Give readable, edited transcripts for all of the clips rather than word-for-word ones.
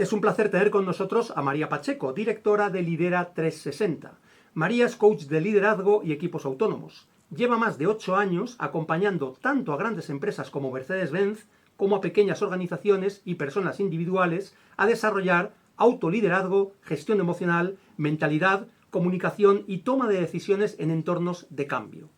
Es un placer tener con nosotros a María Pacheco, directora de Lidera 360. María es coach de liderazgo y equipos autónomos. Lleva más de 8 años acompañando tanto a grandes empresas como Mercedes-Benz, como a pequeñas organizaciones y personas individuales a desarrollar autoliderazgo, gestión emocional, mentalidad, comunicación y toma de decisiones en entornos de cambio.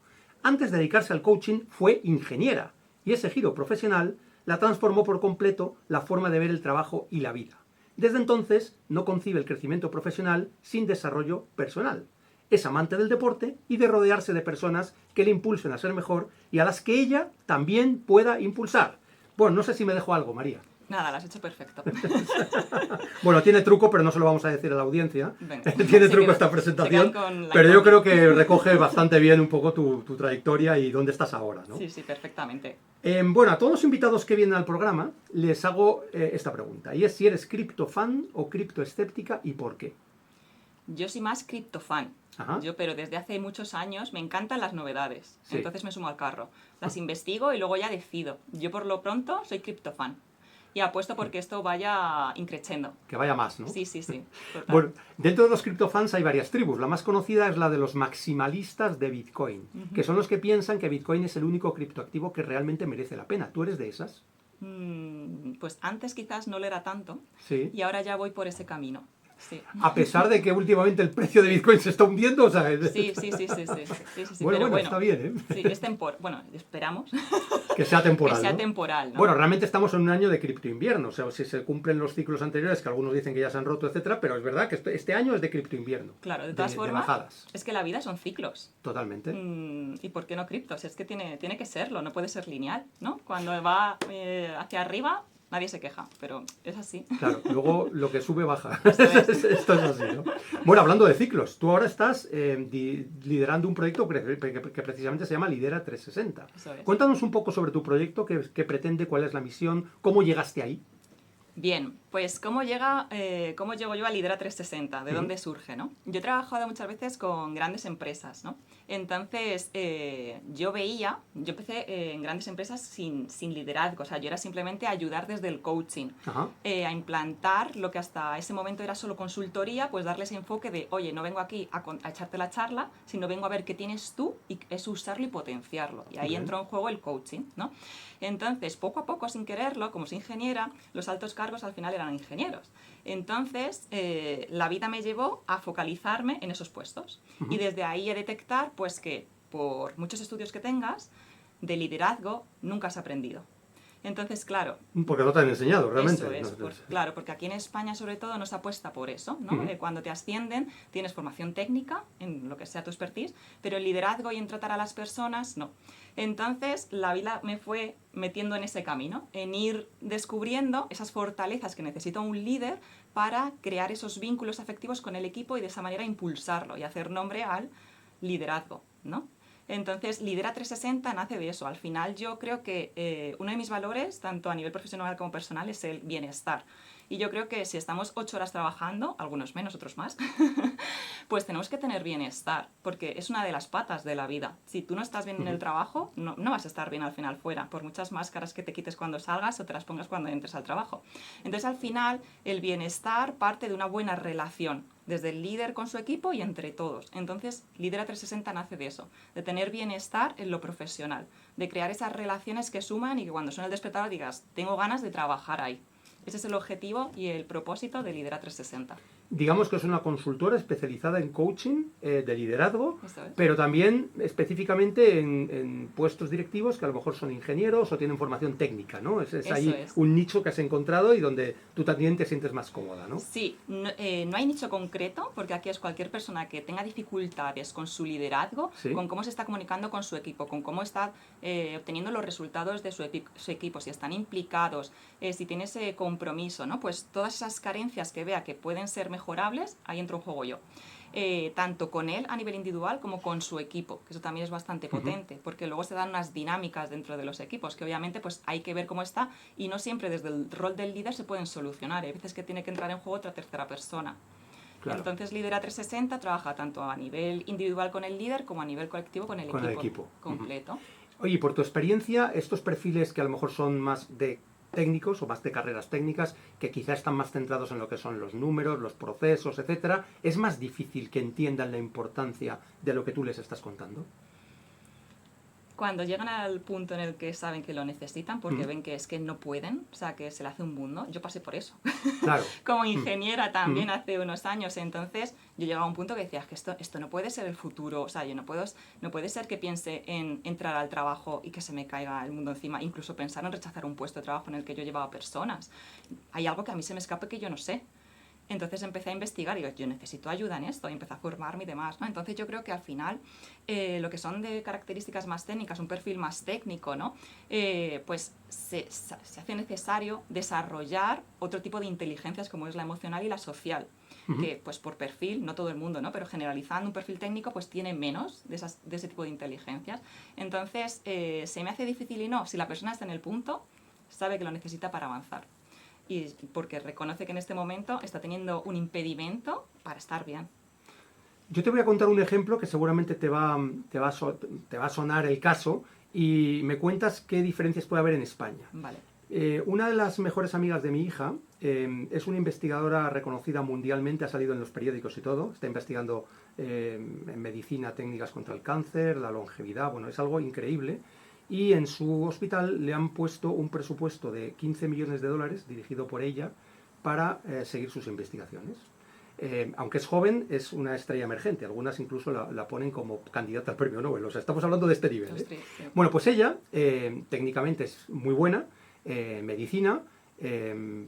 Antes de dedicarse al coaching fue ingeniera y ese giro profesional la transformó por completo la forma de ver el trabajo y la vida. Desde entonces no concibe el crecimiento profesional sin desarrollo personal. Es amante del deporte y de rodearse de personas que le impulsen a ser mejor y a las que ella también pueda impulsar. Bueno, no sé si me dejo algo, María. Nada, lo has hecho perfecto. Bueno, tiene truco, pero no se lo vamos a decir a la audiencia. Venga, Tiene truco esta presentación, pero yo creo que recoge bastante bien un poco tu trayectoria y dónde estás ahora, ¿no? Sí, sí, perfectamente. Bueno, a todos los invitados que vienen al programa les hago esta pregunta, y es si eres criptofan o criptoescéptica y por qué. Yo soy más criptofan. Ajá. Pero desde hace muchos años me encantan las novedades. Sí. Entonces me sumo al carro. Las investigo y luego ya decido. Yo por lo pronto soy criptofan. Y apuesto porque esto vaya increciendo. Que vaya más, ¿no? Sí, sí, sí. Total. Bueno, dentro de los criptofans hay varias tribus. La más conocida es la de los maximalistas de Bitcoin, que son los que piensan que Bitcoin es el único criptoactivo que realmente merece la pena. ¿Tú eres de esas? Pues antes quizás no lo era tanto. Sí. Y ahora ya voy por ese camino. Sí. A pesar de que últimamente el precio de Bitcoin se está hundiendo, o sea... Sí. Bueno, pero está bien, ¿eh? Sí, es temporal. Bueno, esperamos que sea temporal, que sea ¿no? temporal, ¿no? Bueno, realmente estamos en un año de criptoinvierno, o sea, si se cumplen los ciclos anteriores, que algunos dicen que ya se han roto, etcétera, pero es verdad que este año es de criptoinvierno. Claro, de todas formas, bajadas. Es que la vida son ciclos. Totalmente. ¿Y por qué no cripto? Si es que tiene que serlo, no puede ser lineal, ¿no? Cuando va hacia arriba, nadie se queja, pero es así. Claro, luego lo que sube baja. Esto es. Esto es así, ¿no? Bueno, hablando de ciclos, tú ahora estás liderando un proyecto que precisamente se llama Lidera 360. Eso es. Cuéntanos un poco sobre tu proyecto, qué pretende, cuál es la misión, cómo llegaste ahí. Bien, pues ¿cómo llego yo a Lidera 360? ¿De dónde surge, no? Yo he trabajado muchas veces con grandes empresas, ¿no? Entonces, yo empecé en grandes empresas sin liderazgo, o sea, yo era simplemente ayudar desde el coaching, a implantar lo que hasta ese momento era solo consultoría, pues darles enfoque de, oye, no vengo aquí a echarte la charla, sino vengo a ver qué tienes tú y es usarlo y potenciarlo. Y ahí entró en juego el coaching, ¿no? Entonces, poco a poco, sin quererlo, como soy ingeniera, los altos cargos al final eran ingenieros. Entonces, la vida me llevó a focalizarme en esos puestos. Y desde ahí a detectar, pues, que por muchos estudios que tengas, de liderazgo nunca has aprendido. Entonces, claro... Porque no te han enseñado, realmente. Eso es, claro, porque aquí en España, sobre todo, no se apuesta por eso, ¿no? Cuando te ascienden, tienes formación técnica, en lo que sea tu expertise, pero el liderazgo y en tratar a las personas, no. Entonces, la vida me fue metiendo en ese camino, en ir descubriendo esas fortalezas que necesita un líder para crear esos vínculos afectivos con el equipo y de esa manera impulsarlo y hacer nombre al liderazgo, ¿no? Entonces, Lidera 360 nace de eso. Al final yo creo que uno de mis valores, tanto a nivel profesional como personal, es el bienestar. Y yo creo que si estamos 8 horas trabajando, algunos menos, otros más, pues tenemos que tener bienestar, porque es una de las patas de la vida. Si tú no estás bien en el trabajo, no vas a estar bien al final fuera, por muchas máscaras que te quites cuando salgas o te las pongas cuando entres al trabajo. Entonces, al final, el bienestar parte de una buena relación, desde el líder con su equipo y entre todos. Entonces, Lidera 360 nace de eso, de tener bienestar en lo profesional, de crear esas relaciones que suman y que cuando suene el despertador digas, tengo ganas de trabajar ahí. Ese es el objetivo y el propósito de Lidera 360. Digamos que es una consultora especializada en coaching, de liderazgo, Eso es. pero también específicamente en puestos directivos que a lo mejor son ingenieros o tienen formación técnica, ¿no? Es ahí un nicho que has encontrado y donde tú también te sientes más cómoda, ¿no? Sí, no hay nicho concreto, porque aquí es cualquier persona que tenga dificultades con su liderazgo, ¿Sí? con cómo se está comunicando con su equipo, con cómo está obteniendo los resultados de su equipo, si están implicados, si tiene ese compromiso, ¿no? Pues todas esas carencias que vea que pueden ser mejorables, ahí entro en juego yo. Tanto con él a nivel individual como con su equipo, que eso también es bastante potente, porque luego se dan unas dinámicas dentro de los equipos, que obviamente pues hay que ver cómo está, y no siempre desde el rol del líder se pueden solucionar, hay veces que tiene que entrar en juego otra tercera persona. Claro. Entonces Lidera 360 trabaja tanto a nivel individual con el líder como a nivel colectivo con el equipo completo. Oye, por tu experiencia, estos perfiles que a lo mejor son más de técnicos o más de carreras técnicas que quizá están más centrados en lo que son los números, los procesos, etcétera, es más difícil que entiendan la importancia de lo que tú les estás contando. Cuando llegan al punto en el que saben que lo necesitan, porque ven que es que no pueden, o sea, que se le hace un mundo. Yo pasé por eso. Claro. Como ingeniera también hace unos años. Entonces, yo llegaba a un punto que decía, que esto no puede ser el futuro. O sea, yo no puede ser que piense en entrar al trabajo y que se me caiga el mundo encima. Incluso pensar en rechazar un puesto de trabajo en el que yo llevaba personas. Hay algo que a mí se me escape que yo no sé. Entonces empecé a investigar y digo, yo necesito ayuda en esto, y empecé a formarme y demás, ¿no? Entonces yo creo que al final lo que son de características más técnicas, un perfil más técnico, ¿no? Pues se hace necesario desarrollar otro tipo de inteligencias como es la emocional y la social, que pues por perfil, no todo el mundo, ¿no? Pero generalizando un perfil técnico pues tiene menos de ese tipo de inteligencias. Entonces se me hace difícil y no, si la persona está en el punto, sabe que lo necesita para avanzar. Y porque reconoce que en este momento está teniendo un impedimento para estar bien. Yo te voy a contar un ejemplo que seguramente te va a sonar el caso y me cuentas qué diferencias puede haber en España. Vale. Una de las mejores amigas de mi hija es una investigadora reconocida mundialmente, ha salido en los periódicos y todo, está investigando en medicina técnicas contra el cáncer, la longevidad, bueno, es algo increíble. Y en su hospital le han puesto un presupuesto de 15 millones de dólares dirigido por ella para seguir sus investigaciones. Aunque es joven, es una estrella emergente. Algunas incluso la ponen como candidata al premio Nobel. O sea, estamos hablando de este nivel. Sí. Bueno, pues ella técnicamente es muy buena, medicina,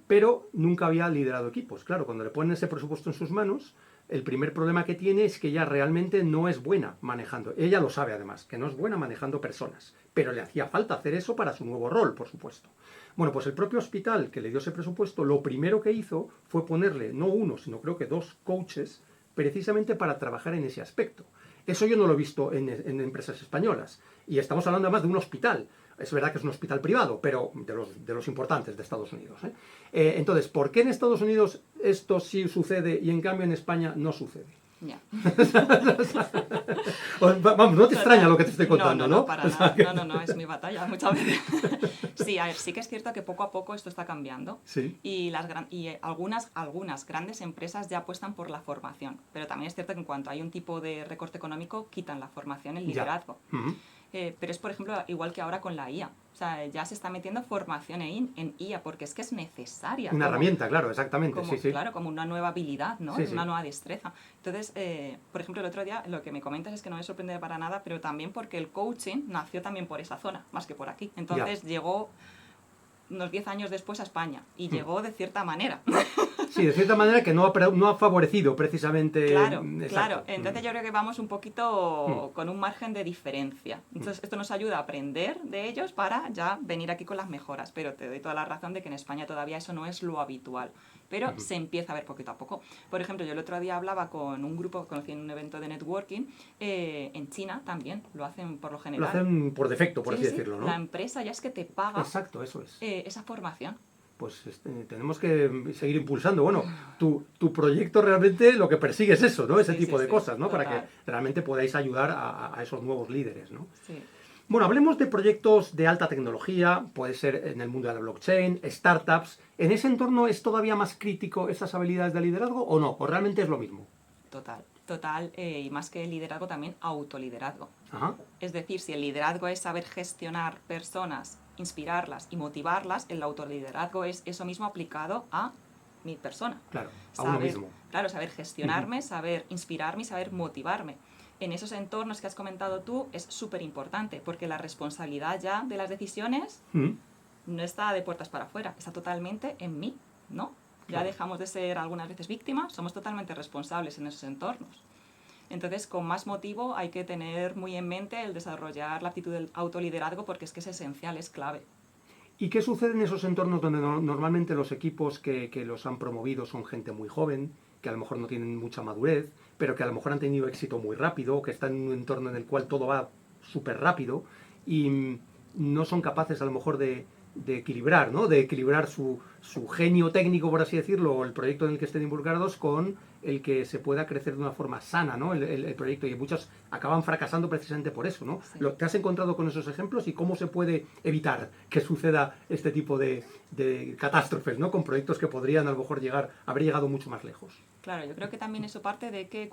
pero nunca había liderado equipos. Claro, cuando le ponen ese presupuesto en sus manos, el primer problema que tiene es que ella realmente no es buena manejando. Ella lo sabe además, que no es buena manejando personas, pero le hacía falta hacer eso para su nuevo rol, por supuesto. Bueno, pues el propio hospital que le dio ese presupuesto, lo primero que hizo fue ponerle no uno, sino creo que 2 coaches, precisamente para trabajar en ese aspecto. Eso yo no lo he visto en empresas españolas. Y estamos hablando además de un hospital. Es verdad que es un hospital privado, pero de los importantes de Estados Unidos. Entonces, ¿por qué en Estados Unidos esto sí sucede y en cambio en España no sucede? Ya. Vamos, no te extraña lo que te estoy contando, ¿no? No, para nada. No, es mi batalla muchas veces. Sí, a ver, sí que es cierto que poco a poco esto está cambiando. Sí. Y algunas grandes empresas ya apuestan por la formación. Pero también es cierto que en cuanto hay un tipo de recorte económico, quitan la formación, el liderazgo. Pero es, por ejemplo, igual que ahora con la IA. O sea, ya se está metiendo formación en IA porque es que es necesaria. Una herramienta, claro, exactamente. Sí. Claro, como una nueva habilidad, ¿no? Sí, una nueva destreza. Entonces, por ejemplo, el otro día lo que me comentas es que no me sorprende para nada, pero también porque el coaching nació también por esa zona, más que por aquí. Entonces llegó unos 10 años después a España y llegó de cierta manera. Sí, de cierta manera que no ha favorecido precisamente... Claro. Entonces yo creo que vamos un poquito con un margen de diferencia. Entonces esto nos ayuda a aprender de ellos para ya venir aquí con las mejoras. Pero te doy toda la razón de que en España todavía eso no es lo habitual. Pero se empieza a ver poquito a poco. Por ejemplo, yo el otro día hablaba con un grupo que conocí en un evento de networking. En China también lo hacen por lo general. Lo hacen por defecto, por así decirlo, ¿no? La empresa ya es que te paga. Exacto, eso es. Esa formación. Pues tenemos que seguir impulsando. Bueno, tu proyecto realmente lo que persigue es eso, ¿no? Ese tipo de cosas, ¿no? Total. Para que realmente podáis ayudar a esos nuevos líderes, ¿no? Sí. Bueno, hablemos de proyectos de alta tecnología, puede ser en el mundo de la blockchain, startups. ¿En ese entorno es todavía más crítico esas habilidades de liderazgo o no? ¿O realmente es lo mismo? Total, y más que liderazgo también autoliderazgo. Ajá. Es decir, si el liderazgo es saber gestionar personas, inspirarlas y motivarlas, el autoliderazgo es eso mismo aplicado a mi persona. Claro, a uno mismo. Claro, saber gestionarme, saber inspirarme y saber motivarme. En esos entornos que has comentado tú es súper importante, porque la responsabilidad ya de las decisiones no está de puertas para afuera, está totalmente en mí, ¿no? Ya dejamos de ser algunas veces víctimas, somos totalmente responsables en esos entornos. Entonces, con más motivo hay que tener muy en mente el desarrollar la actitud del autoliderazgo porque es que es esencial, es clave. ¿Y qué sucede en esos entornos donde normalmente los equipos que los han promovido son gente muy joven, que a lo mejor no tienen mucha madurez, pero que a lo mejor han tenido éxito muy rápido, que están en un entorno en el cual todo va súper rápido y no son capaces a lo mejor de equilibrar, ¿no? De equilibrar su su genio técnico, por así decirlo, o el proyecto en el que estén involucrados, con el que se pueda crecer de una forma sana, ¿no? El proyecto, y muchos acaban fracasando precisamente por eso, ¿no? Sí. ¿Te has encontrado con esos ejemplos y cómo se puede evitar que suceda este tipo de catástrofes, ¿no? Con proyectos que podrían a lo mejor haber llegado mucho más lejos? Claro, yo creo que también eso parte de que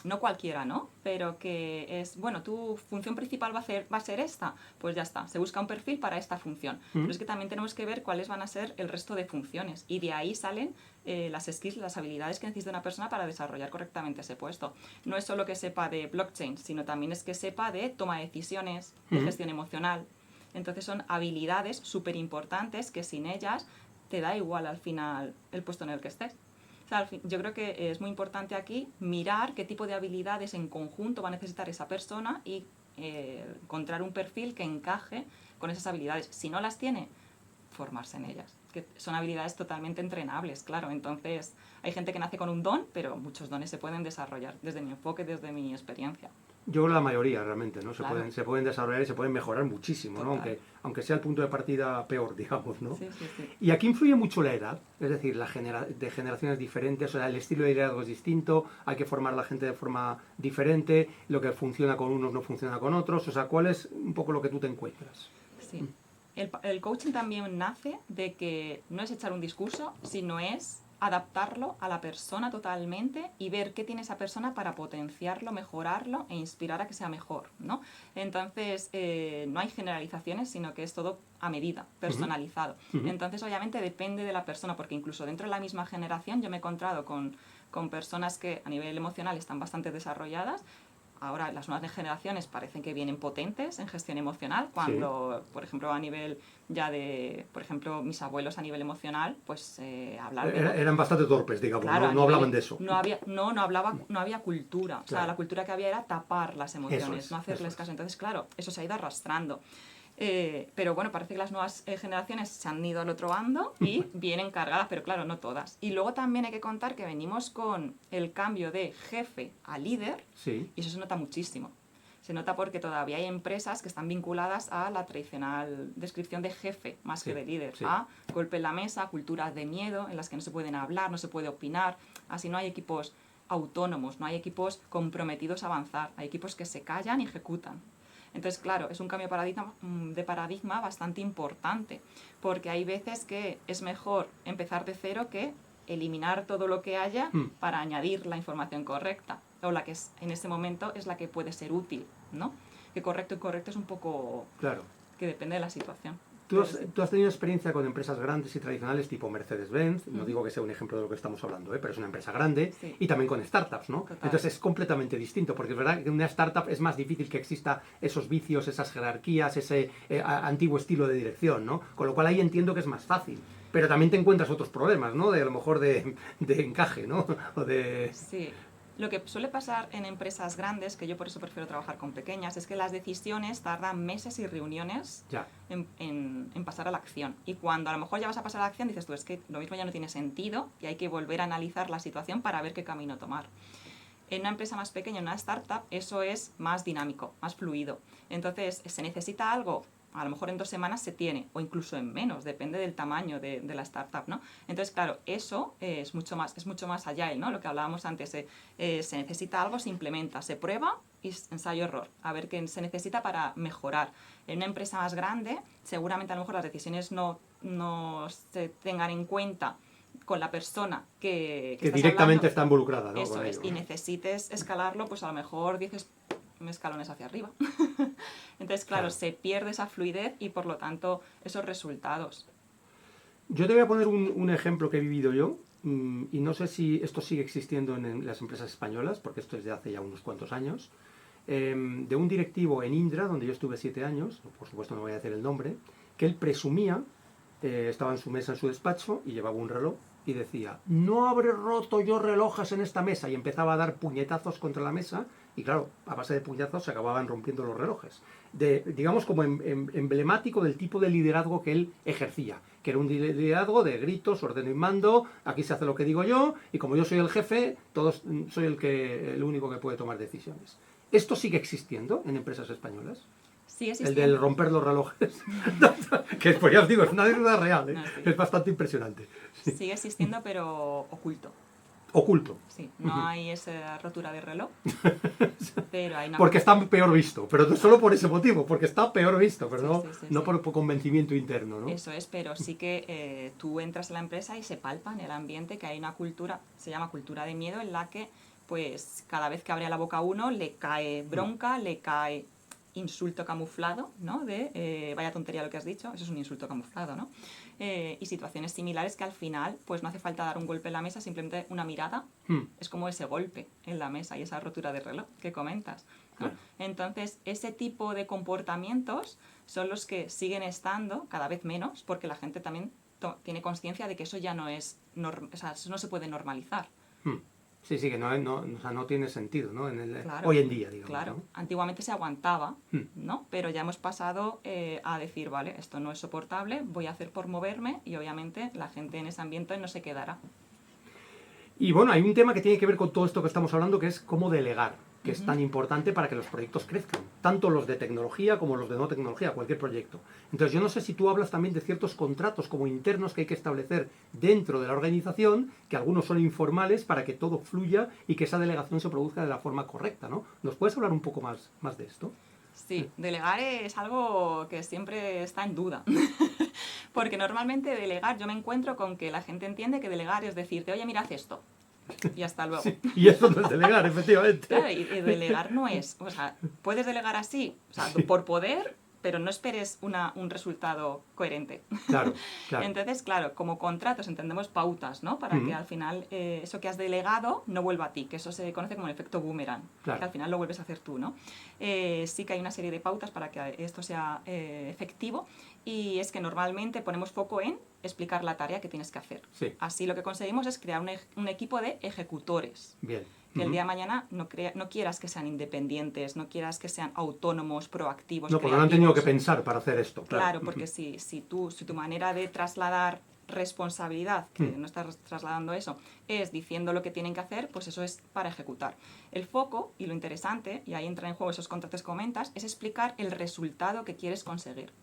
no cualquiera, ¿no? Pero que es, bueno, tu función principal va a ser esta, pues ya está, se busca un perfil para esta función. Pero es que también tenemos que ver cuáles van a ser el resto de funciones y de ahí salen las skills, las habilidades que necesita una persona para desarrollar correctamente ese puesto. No es solo que sepa de blockchain, sino también es que sepa de toma de decisiones, de gestión emocional. Entonces son habilidades súper importantes que sin ellas te da igual al final el puesto en el que estés. O sea, yo creo que es muy importante aquí mirar qué tipo de habilidades en conjunto va a necesitar esa persona y encontrar un perfil que encaje con esas habilidades. Si no las tiene, formarse en ellas. Que son habilidades totalmente entrenables, claro. Entonces, hay gente que nace con un don, pero muchos dones se pueden desarrollar desde mi enfoque, desde mi experiencia. Yo creo la mayoría realmente, ¿no? Claro. Se pueden desarrollar y se pueden mejorar muchísimo, ¿no? Aunque sea el punto de partida peor, digamos, ¿no? Sí, sí, sí. Y aquí influye mucho la edad, es decir, de generaciones diferentes, o sea, el estilo de liderazgo es distinto, hay que formar a la gente de forma diferente, lo que funciona con unos no funciona con otros, o sea, ¿cuál es un poco lo que tú te encuentras? Sí. El coaching también nace de que no es echar un discurso, sino es adaptarlo a la persona totalmente y ver qué tiene esa persona para potenciarlo, mejorarlo e inspirar a que sea mejor, ¿no? Entonces, no hay generalizaciones, sino que es todo a medida, personalizado. Entonces, obviamente, depende de la persona, porque incluso dentro de la misma generación yo me he encontrado con personas que a nivel emocional están bastante desarrolladas. Ahora las nuevas generaciones parecen que vienen potentes en gestión emocional, cuando, por ejemplo, a nivel ya de, por ejemplo, mis abuelos a nivel emocional, pues hablar... Eran bastante torpes, digamos, claro, no hablaban de eso. No había cultura. O sea, la cultura que había era tapar las emociones, no hacerles caso. Entonces, claro, eso se ha ido arrastrando. Pero bueno, parece que las nuevas generaciones se han ido al otro bando y vienen cargadas, pero claro, no todas. Y luego también hay que contar que venimos con el cambio de jefe a líder, y eso se nota muchísimo. Se nota porque todavía hay empresas que están vinculadas a la tradicional descripción de jefe más que de líder. A golpe en la mesa, culturas de miedo en las que no se pueden hablar, no se puede opinar. Así no hay equipos autónomos, no hay equipos comprometidos a avanzar, hay equipos que se callan y ejecutan. Entonces, claro, es un cambio de paradigma bastante importante, porque hay veces que es mejor empezar de cero que eliminar todo lo que haya para añadir la información correcta, o la que es, en ese momento es la que puede ser útil, ¿no? Que correcto y incorrecto es un poco... Claro. Que depende de la situación. Tú has tenido experiencia con empresas grandes y tradicionales tipo Mercedes-Benz, no digo que sea un ejemplo de lo que estamos hablando, pero es una empresa grande, y también con startups, ¿no? Total. Entonces es completamente distinto, porque es verdad que en una startup es más difícil que exista esos vicios, esas jerarquías, ese antiguo estilo de dirección, ¿no? Con lo cual ahí entiendo que es más fácil. Pero también te encuentras otros problemas, ¿no? De a lo mejor de encaje, ¿no? O de... Sí. Lo que suele pasar en empresas grandes, que yo por eso prefiero trabajar con pequeñas, es que las decisiones tardan meses y reuniones en pasar a la acción. Y cuando a lo mejor ya vas a pasar a la acción, dices tú, es que lo mismo ya no tiene sentido y hay que volver a analizar la situación para ver qué camino tomar. En una empresa más pequeña, en una startup, eso es más dinámico, más fluido. Entonces, se necesita algo, a lo mejor en 2 semanas se tiene, o incluso en menos, depende del tamaño de la startup, ¿no? Entonces, claro, eso es mucho más agile, ¿no? Lo que hablábamos antes, se necesita algo, se implementa, se prueba y ensayo-error, a ver qué se necesita para mejorar. En una empresa más grande, seguramente a lo mejor las decisiones no se tengan en cuenta con la persona que directamente está involucrada, ¿no? Eso es, y necesites escalarlo, pues a lo mejor dices escalones hacia arriba. Entonces, claro, se pierde esa fluidez y por lo tanto esos resultados. Yo te voy a poner un ejemplo que he vivido yo, y no sé si esto sigue existiendo en las empresas españolas, porque esto es de hace ya unos cuantos años, de un directivo en Indra, donde yo estuve 7 años, por supuesto no voy a decir el nombre, que él presumía, estaba en su mesa, en su despacho, y llevaba un reloj, y decía, no habré roto yo relojes en esta mesa, y empezaba a dar puñetazos contra la mesa, y claro, a base de puñetazos se acababan rompiendo los relojes. Digamos como emblemático del tipo de liderazgo que él ejercía, que era un liderazgo de gritos, ordeno y mando, aquí se hace lo que digo yo, y como yo soy el jefe, soy el único que puede tomar decisiones. ¿Esto sigue existiendo en empresas españolas? Sigue El del existiendo. romper los relojes. Que pues ya os digo, es una anécdota real, ¿eh? No, sí. Es bastante impresionante. Sí. Sigue existiendo, pero oculto. Oculto. Sí, no hay esa rotura de reloj, pero hay una... Porque está peor visto, pero no solo por ese motivo, porque está peor visto, pero Sí, no, sí, sí, no sí. por convencimiento interno, ¿no? Eso es, pero sí que tú entras a la empresa y se palpa en el ambiente que hay una cultura, se llama cultura de miedo, en la que pues cada vez que abre la boca uno le cae bronca, le cae insulto camuflado, ¿no? De vaya tontería lo que has dicho, eso es un insulto camuflado, ¿no? Y situaciones similares que al final pues no hace falta dar un golpe en la mesa, simplemente una mirada, es como ese golpe en la mesa y esa rotura de reloj que comentas, ¿no? Claro. Entonces, ese tipo de comportamientos son los que siguen estando cada vez menos, porque la gente también tiene conciencia de que eso ya no es, o sea, eso no se puede normalizar. Sí, sí, que o sea, no tiene sentido, ¿no? Claro, Hoy en día, digamos. claro. ¿no? Antiguamente se aguantaba, ¿no? Pero ya hemos pasado a decir, vale, esto no es soportable, voy a hacer por moverme y obviamente la gente en ese ambiente no se quedará. Y bueno, hay un tema que tiene que ver con todo esto que estamos hablando, que es cómo delegar, que es tan importante para que los proyectos crezcan, tanto los de tecnología como los de no tecnología, cualquier proyecto. Entonces, yo no sé si tú hablas también de ciertos contratos como internos que hay que establecer dentro de la organización, que algunos son informales para que todo fluya y que esa delegación se produzca de la forma correcta, ¿no? ¿Nos puedes hablar un poco más de esto? Sí, delegar es algo que siempre está en duda. Porque normalmente delegar, yo me encuentro con que la gente entiende que delegar es decirte, oye, mira, haz esto. Y hasta luego. Sí, y eso no es delegar, efectivamente. Claro, y delegar no es, o sea, puedes delegar así, o sea, por poder, pero no esperes un resultado coherente. Claro, claro. Entonces, claro, como contratos entendemos pautas, ¿no? Para que al final eso que has delegado no vuelva a ti, que eso se conoce como el efecto boomerang, Claro. que al final lo vuelves a hacer tú, ¿no? Sí que hay una serie de pautas para que esto sea efectivo, y es que normalmente ponemos foco en explicar la tarea que tienes que hacer. Sí. Así lo que conseguimos es crear un equipo de ejecutores. Bien. Que el día de mañana no quieras que sean independientes, no quieras que sean autónomos, proactivos, No, porque no han tenido que creativos. pensar para hacer esto. Claro, porque si tu manera de trasladar responsabilidad, que no estás trasladando eso, es diciendo lo que tienen que hacer, pues eso es para ejecutar. El foco, y lo interesante, y ahí entran en juego esos contratos que comentas, es explicar el resultado que quieres conseguir.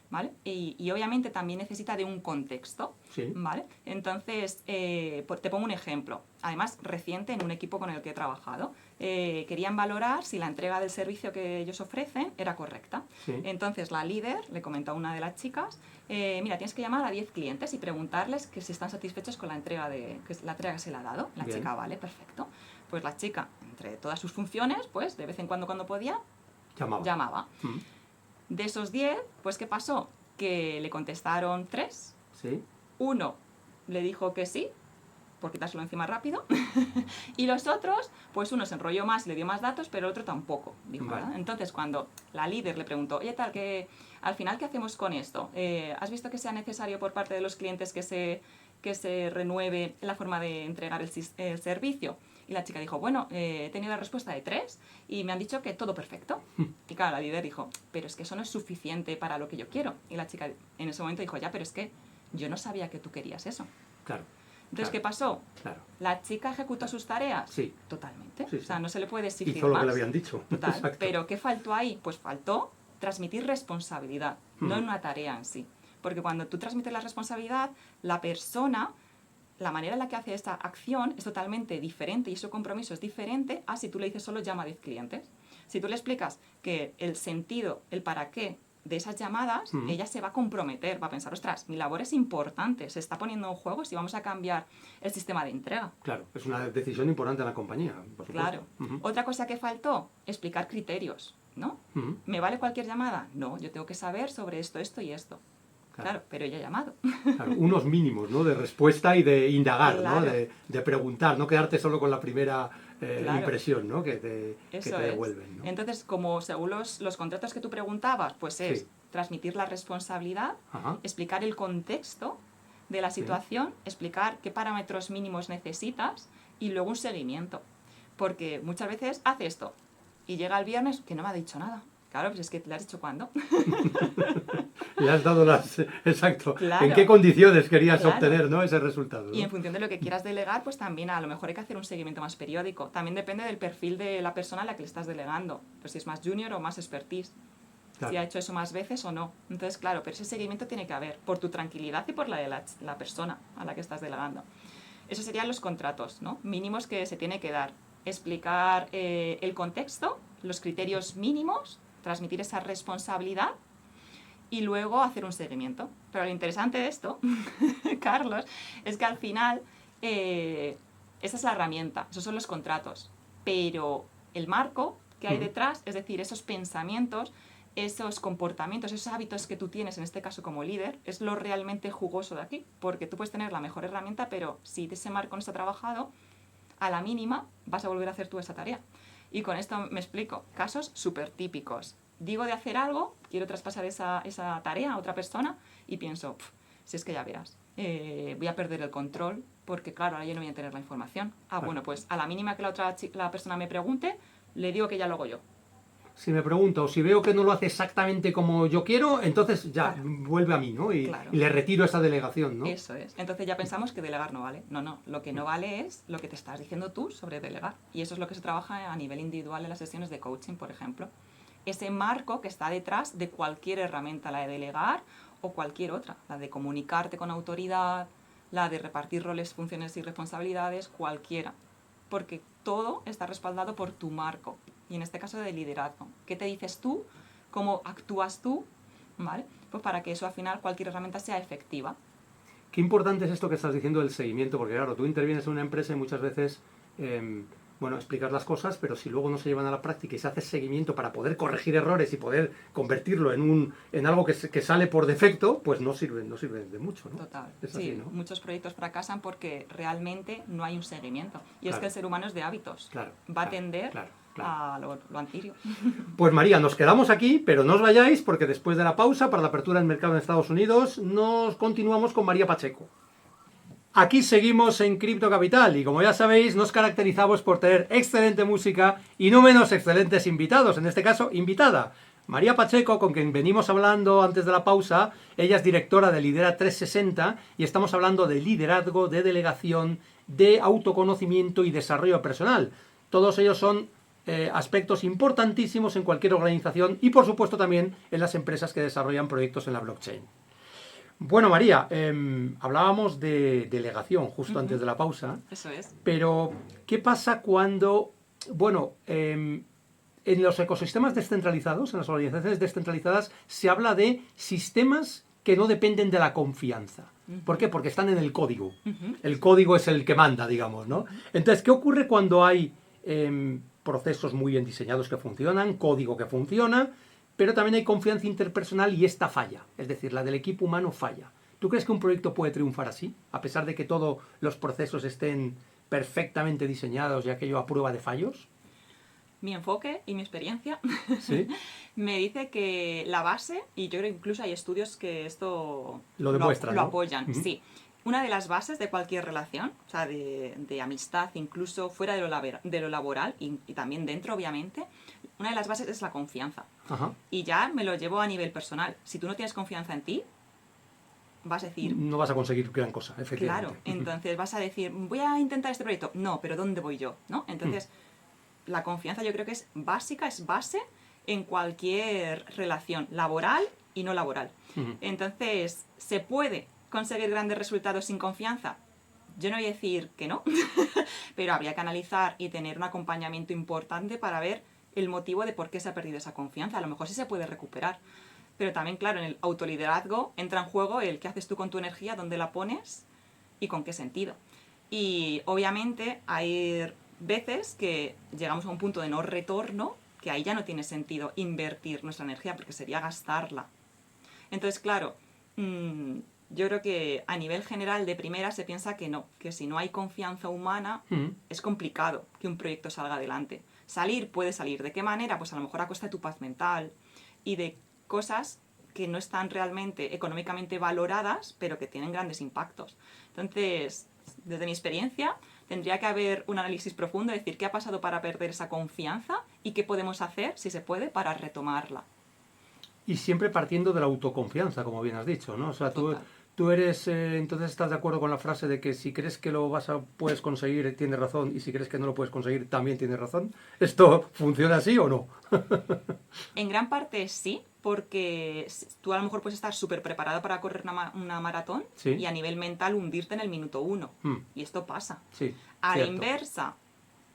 ¿Vale? Y obviamente también necesita de un contexto, Sí. ¿vale? Entonces, te pongo un ejemplo, además reciente en un equipo con el que he trabajado. Querían valorar si la entrega del servicio que ellos ofrecen era correcta. Sí. Entonces la líder le comentó a una de las chicas, mira, tienes que llamar a 10 clientes y preguntarles que si están satisfechos con la entrega que se le ha dado. La Bien. chica, vale, perfecto. Pues la chica, entre todas sus funciones, pues de vez en cuando podía, llamaba. De esos 10, pues ¿qué pasó? Que le contestaron 3. Sí. Uno le dijo que sí, por quitárselo encima rápido. Y los otros, pues uno se enrolló más y le dio más datos, pero el otro tampoco dijo nada. Entonces, cuando la líder le preguntó, oye, tal, que al final, ¿qué hacemos con esto? ¿Has visto que sea necesario por parte de los clientes que se renueve la forma de entregar el servicio? Y la chica dijo, bueno, he tenido la respuesta de 3 y me han dicho que todo perfecto. Y claro, la líder dijo, pero es que eso no es suficiente para lo que yo quiero. Y la chica en ese momento dijo, ya, pero es que yo no sabía que tú querías eso. Claro. Entonces, claro, ¿qué pasó? Claro. ¿La chica ejecutó sus tareas? Sí. Totalmente. Sí, sí. O sea, no se le puede exigir Hizo lo más. que le habían dicho. Total. Exacto. Pero ¿qué faltó ahí? Pues faltó transmitir responsabilidad, no en una tarea en sí. Porque cuando tú transmites la responsabilidad, la persona, la manera en la que hace esta acción es totalmente diferente y su compromiso es diferente a si tú le dices solo llama a 10 clientes. Si tú le explicas que el sentido, el para qué de esas llamadas, ella se va a comprometer, va a pensar, ostras, mi labor es importante, se está poniendo en juego si vamos a cambiar el sistema de entrega. Claro, es una decisión importante en la compañía, por supuesto. Claro. Otra cosa que faltó, explicar criterios, ¿no? ¿Me vale cualquier llamada? No, yo tengo que saber sobre esto, esto y esto. Claro, pero ella ha llamado. Claro, unos mínimos, ¿no? De respuesta y de indagar, Claro. ¿no? De preguntar, no quedarte solo con la primera Claro. impresión, ¿no? Que te devuelven, ¿no? Entonces, como según los contratos que tú preguntabas, pues es transmitir la responsabilidad, explicar el contexto de la situación, explicar qué parámetros mínimos necesitas y luego un seguimiento. Porque muchas veces hace esto y llega el viernes que no me ha dicho nada. Claro, pues es que le has dicho cuándo. Le has dado las... Exacto. Claro. ¿En qué condiciones querías Claro. obtener, ¿no? Ese resultado, ¿no? Y en función de lo que quieras delegar, pues también a lo mejor hay que hacer un seguimiento más periódico. También depende del perfil de la persona a la que le estás delegando. Pues si es más junior o más expertise. Claro. si ha hecho eso más veces o no. Entonces, claro, pero ese seguimiento tiene que haber, por tu tranquilidad y por la de la persona a la que estás delegando. Esos serían los contratos, ¿no? Mínimos que se tiene que dar. Explicar el contexto, los criterios mínimos, transmitir esa responsabilidad y luego hacer un seguimiento. Pero lo interesante de esto, Carlos, es que al final esa es la herramienta, esos son los contratos. Pero el marco que hay detrás, es decir, esos pensamientos, esos comportamientos, esos hábitos que tú tienes, en este caso como líder, es lo realmente jugoso de aquí. Porque tú puedes tener la mejor herramienta, pero si ese marco no está trabajado, a la mínima vas a volver a hacer tú esa tarea. Y con esto me explico. Casos súper típicos. Digo de hacer algo, quiero traspasar esa tarea a otra persona y pienso, si es que ya verás, voy a perder el control porque, claro, ahora yo no voy a tener la información. Bueno, pues a la mínima que la persona me pregunte, le digo que ya lo hago yo. Si me pregunto, o si veo que no lo hace exactamente como yo quiero, entonces ya vuelve a mí, ¿no? Y le retiro esa delegación, ¿no? Eso es. Entonces ya pensamos que delegar no vale. No. Lo que no vale es lo que te estás diciendo tú sobre delegar. Y eso es lo que se trabaja a nivel individual en las sesiones de coaching, por ejemplo. Ese marco que está detrás de cualquier herramienta, la de delegar o cualquier otra. La de comunicarte con autoridad, la de repartir roles, funciones y responsabilidades, cualquiera. Porque todo está respaldado por tu marco. Y en este caso de liderazgo. ¿Qué te dices tú? ¿Cómo actúas tú? ¿Vale? Pues para que eso al final cualquier herramienta sea efectiva. Qué importante es esto que estás diciendo del seguimiento, porque claro, tú intervienes en una empresa y muchas veces, explicas las cosas, pero si luego no se llevan a la práctica y se hace seguimiento para poder corregir errores y poder convertirlo en algo que sale por defecto, pues no sirven de mucho, ¿no? Total. Es sí, así, ¿no? Muchos proyectos fracasan porque realmente no hay un seguimiento. Y es que el ser humano es de hábitos. Va a tender a lo anterior. Pues María, nos quedamos aquí, pero no os vayáis porque después de la pausa para la apertura del mercado en Estados Unidos, nos continuamos con María Pacheco. Aquí seguimos en Cripto Capital y como ya sabéis, nos caracterizamos por tener excelente música y no menos excelentes invitados, en este caso invitada. María Pacheco, con quien venimos hablando antes de la pausa, ella es directora de Lidera 360 y estamos hablando de liderazgo, de delegación, de autoconocimiento y desarrollo personal. Todos ellos son aspectos importantísimos en cualquier organización y por supuesto también en las empresas que desarrollan proyectos en la blockchain. Bueno, María, hablábamos de delegación justo antes de la pausa. Eso es. Pero, ¿qué pasa cuando, en los ecosistemas descentralizados, en las organizaciones descentralizadas, se habla de sistemas que no dependen de la confianza? ¿Por qué? Porque están en el código. El código es el que manda, digamos, ¿no? Entonces, ¿qué ocurre cuando hay procesos muy bien diseñados que funcionan, código que funciona, pero también hay confianza interpersonal y esta falla? Es decir, la del equipo humano falla. ¿Tú crees que un proyecto puede triunfar así? A pesar de que todos los procesos estén perfectamente diseñados y aquello a prueba de fallos. Mi enfoque y mi experiencia ¿Sí? me dice que la base, y yo creo que incluso hay estudios que esto lo demuestran, lo ¿no? apoyan, sí. Una de las bases de cualquier relación, o sea, de amistad, incluso fuera de lo laboral y también dentro, obviamente, una de las bases es la confianza. Ajá. Y ya me lo llevo a nivel personal. Si tú no tienes confianza en ti, vas a decir... No vas a conseguir gran cosa, efectivamente. Claro, entonces vas a decir, voy a intentar este proyecto. No, pero ¿dónde voy yo? ¿No? Entonces, la confianza yo creo que es básica, es base en cualquier relación laboral y no laboral. Entonces, ¿se puede conseguir grandes resultados sin confianza? Yo no voy a decir que no, pero habría que analizar y tener un acompañamiento importante para ver el motivo de por qué se ha perdido esa confianza. A lo mejor sí se puede recuperar. Pero también, claro, en el autoliderazgo entra en juego el qué haces tú con tu energía, dónde la pones y con qué sentido. Y obviamente hay veces que llegamos a un punto de no retorno, que ahí ya no tiene sentido invertir nuestra energía porque sería gastarla. Entonces, claro, yo creo que a nivel general de primera se piensa que no, que si no hay confianza humana es complicado que un proyecto salga adelante. Salir puede salir. ¿De qué manera? Pues a lo mejor a costa de tu paz mental y de cosas que no están realmente económicamente valoradas, pero que tienen grandes impactos. Entonces, desde mi experiencia, tendría que haber un análisis profundo, decir qué ha pasado para perder esa confianza y qué podemos hacer, si se puede, para retomarla. Y siempre partiendo de la autoconfianza, como bien has dicho, ¿no? O sea, tú ¿Tú eres, entonces estás de acuerdo con la frase de que si crees que puedes conseguir, tienes razón, y si crees que no lo puedes conseguir, también tienes razón? ¿Esto funciona así o no? En gran parte sí, porque tú a lo mejor puedes estar súper preparado para correr una maratón Sí. y a nivel mental hundirte en el minuto 1. Y esto pasa. Sí, A la cierto. inversa,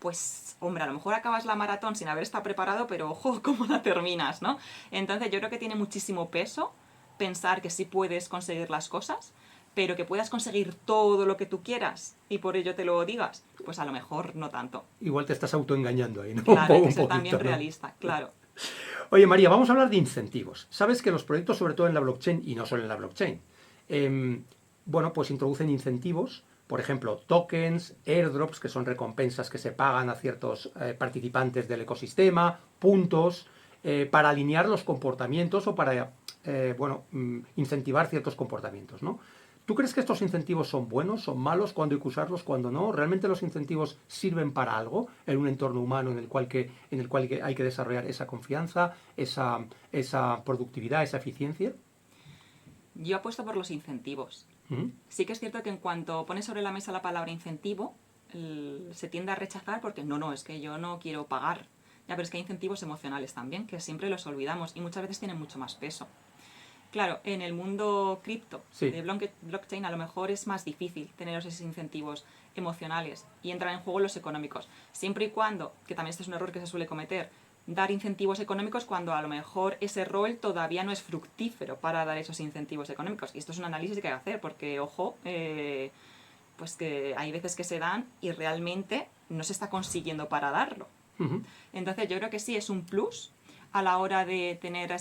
pues, hombre, a lo mejor acabas la maratón sin haber estado preparado, pero ojo, cómo la terminas, ¿no? Entonces yo creo que tiene muchísimo peso pensar que sí puedes conseguir las cosas, pero que puedas conseguir todo lo que tú quieras y por ello te lo digas, pues a lo mejor no tanto. Igual te estás autoengañando ahí, ¿no? Claro, hay que Un ser poquito, también ¿no? realista, claro. Oye, María, vamos a hablar de incentivos. Sabes que los proyectos, sobre todo en la blockchain, y no solo en la blockchain, bueno, pues introducen incentivos, por ejemplo, tokens, airdrops, que son recompensas que se pagan a ciertos participantes del ecosistema, puntos, para alinear los comportamientos o para, bueno, incentivar ciertos comportamientos, ¿no? ¿Tú crees que estos incentivos son buenos, son malos, cuándo hay que usarlos, cuándo no? ¿Realmente los incentivos sirven para algo en un entorno humano en el cual hay que desarrollar esa confianza, esa productividad, esa eficiencia? Yo apuesto por los incentivos. Sí que es cierto que en cuanto pones sobre la mesa la palabra incentivo, se tiende a rechazar porque no, es que yo no quiero pagar. Ya, pero es que hay incentivos emocionales también, que siempre los olvidamos y muchas veces tienen mucho más peso. Claro, en el mundo cripto, Sí. de blockchain, a lo mejor es más difícil tener esos incentivos emocionales y entran en juego los económicos. Siempre y cuando, que también este es un error que se suele cometer, dar incentivos económicos cuando a lo mejor ese rol todavía no es fructífero para dar esos incentivos económicos. Y esto es un análisis que hay que hacer, porque, ojo, pues que hay veces que se dan y realmente no se está consiguiendo para darlo. Entonces yo creo que sí es un plus a la hora de tener a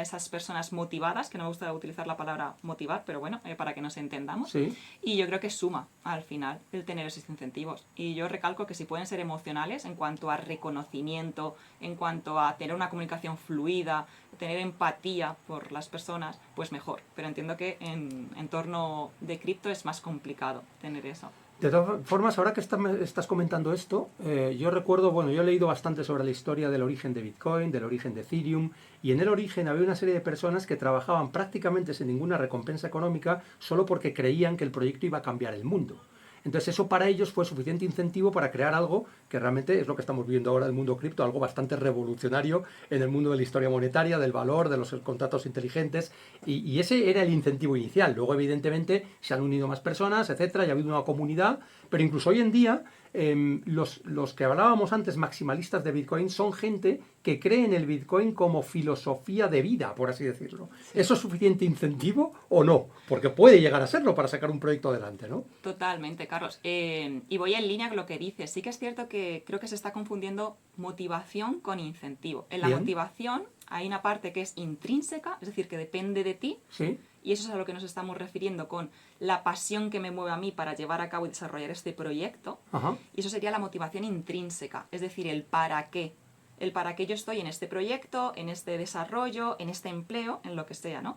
esas personas motivadas, que no me gusta utilizar la palabra motivar, pero bueno, para que nos entendamos. Sí. Y yo creo que suma al final el tener esos incentivos. Y yo recalco que si pueden ser emocionales en cuanto a reconocimiento, en cuanto a tener una comunicación fluida, tener empatía por las personas, pues mejor. Pero entiendo que en entorno de cripto es más complicado tener eso. De todas formas, ahora que estás comentando esto, yo recuerdo, bueno, yo he leído bastante sobre la historia del origen de Bitcoin, del origen de Ethereum, y en el origen había una serie de personas que trabajaban prácticamente sin ninguna recompensa económica solo porque creían que el proyecto iba a cambiar el mundo. Entonces eso para ellos fue suficiente incentivo para crear algo que realmente es lo que estamos viendo ahora en el mundo cripto, algo bastante revolucionario en el mundo de la historia monetaria, del valor, de los contratos inteligentes, y ese era el incentivo inicial. Luego, evidentemente, se han unido más personas, etcétera, y ha habido una comunidad, pero incluso hoy en día los que hablábamos antes, maximalistas de Bitcoin, son gente que cree en el Bitcoin como filosofía de vida, por así decirlo. Sí. ¿Eso es suficiente incentivo o no? Porque puede llegar a serlo para sacar un proyecto adelante, ¿no? Totalmente, Carlos. Y voy en línea con lo que dices. Sí que es cierto que creo que se está confundiendo motivación con incentivo. En la Bien. Motivación hay una parte que es intrínseca, es decir, que depende de ti. Sí. Y eso es a lo que nos estamos refiriendo con la pasión que me mueve a mí para llevar a cabo y desarrollar este proyecto. Ajá. Y eso sería la motivación intrínseca, es decir, el para qué. El para qué yo estoy en este proyecto, en este desarrollo, en este empleo, en lo que sea, ¿no?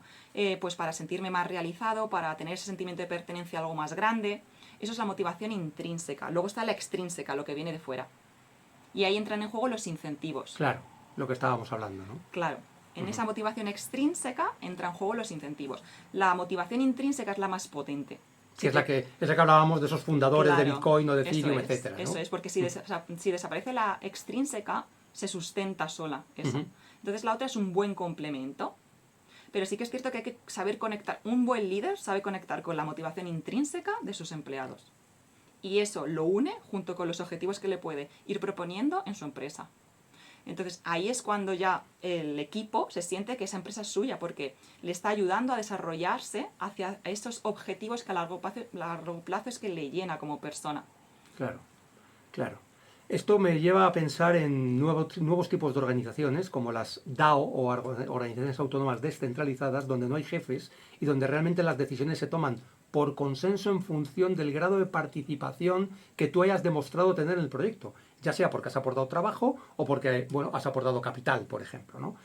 Pues para sentirme más realizado, para tener ese sentimiento de pertenencia a algo más grande. Eso es la motivación intrínseca. Luego está la extrínseca, lo que viene de fuera. Y ahí entran en juego los incentivos. Claro, lo que estábamos hablando, ¿no? Claro. En esa motivación extrínseca entran en juego los incentivos. La motivación intrínseca es la más potente. Sí, es la que hablábamos de esos fundadores, claro, de Bitcoin o de Ethereum, etcétera, ¿no? Eso es, porque si desaparece la extrínseca, se sustenta sola esa. Entonces la otra es un buen complemento. Pero sí que es cierto que hay que saber conectar. Un buen líder sabe conectar con la motivación intrínseca de sus empleados. Y eso lo une junto con los objetivos que le puede ir proponiendo en su empresa. Entonces ahí es cuando ya el equipo se siente que esa empresa es suya, porque le está ayudando a desarrollarse hacia esos objetivos que a largo plazo es que le llena como persona. Claro, claro. Esto me lleva a pensar en nuevos tipos de organizaciones, como las DAO o organizaciones autónomas descentralizadas, donde no hay jefes y donde realmente las decisiones se toman por consenso en función del grado de participación que tú hayas demostrado tener en el proyecto, ya sea porque has aportado trabajo o porque, bueno, has aportado capital, por ejemplo, ¿no?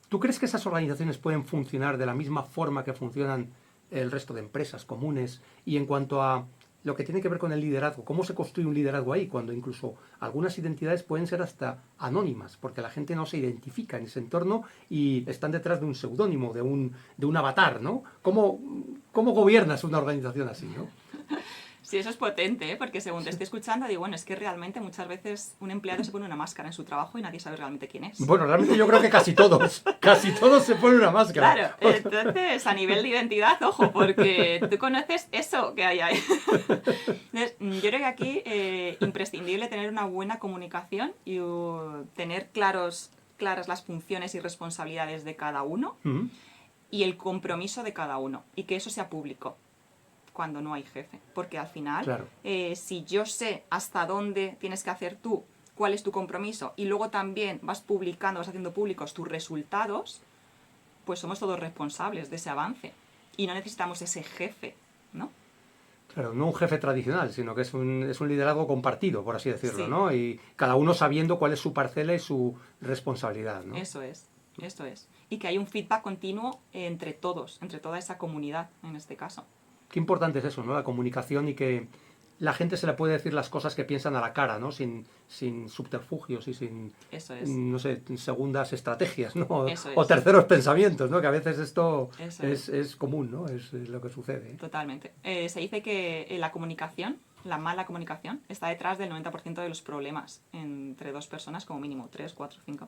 ¿Tú crees que esas organizaciones pueden funcionar de la misma forma que funcionan el resto de empresas comunes y en cuanto a lo que tiene que ver con el liderazgo, cómo se construye un liderazgo ahí, cuando incluso algunas identidades pueden ser hasta anónimas, porque la gente no se identifica en ese entorno y están detrás de un seudónimo, de un avatar, ¿no? ¿Cómo gobiernas una organización así, ¿no? Sí, eso es potente, ¿eh? Porque según te estoy escuchando, digo, bueno, es que realmente muchas veces un empleado se pone una máscara en su trabajo y nadie sabe realmente quién es. Bueno, realmente yo creo que casi todos se ponen una máscara. Claro, entonces a nivel de identidad, ojo, porque tú conoces eso que hay ahí. Entonces, yo creo que aquí imprescindible tener una buena comunicación y tener claras las funciones y responsabilidades de cada uno y el compromiso de cada uno y que eso sea público cuando no hay jefe, porque al final, Claro. Si yo sé hasta dónde tienes que hacer tú, cuál es tu compromiso, y luego también vas haciendo públicos tus resultados, pues somos todos responsables de ese avance. Y no necesitamos ese jefe, ¿no? Claro, no un jefe tradicional, sino que es un liderazgo compartido, por así decirlo, Sí. ¿no? Y cada uno sabiendo cuál es su parcela y su responsabilidad, ¿no? Eso es. Y que hay un feedback continuo entre todos, entre toda esa comunidad, en este caso. Qué importante es eso, ¿no? La comunicación y que la gente se le puede decir las cosas que piensan a la cara, ¿no? Sin subterfugios y sin, Eso es. no sé, segundas estrategias, ¿no? Eso es. O terceros pensamientos, ¿no? Que a veces esto Eso es común, ¿no? Es lo que sucede. Totalmente. Se dice que la comunicación, la mala comunicación, está detrás del 90% de los problemas entre dos personas, como mínimo, 3, 4, 5.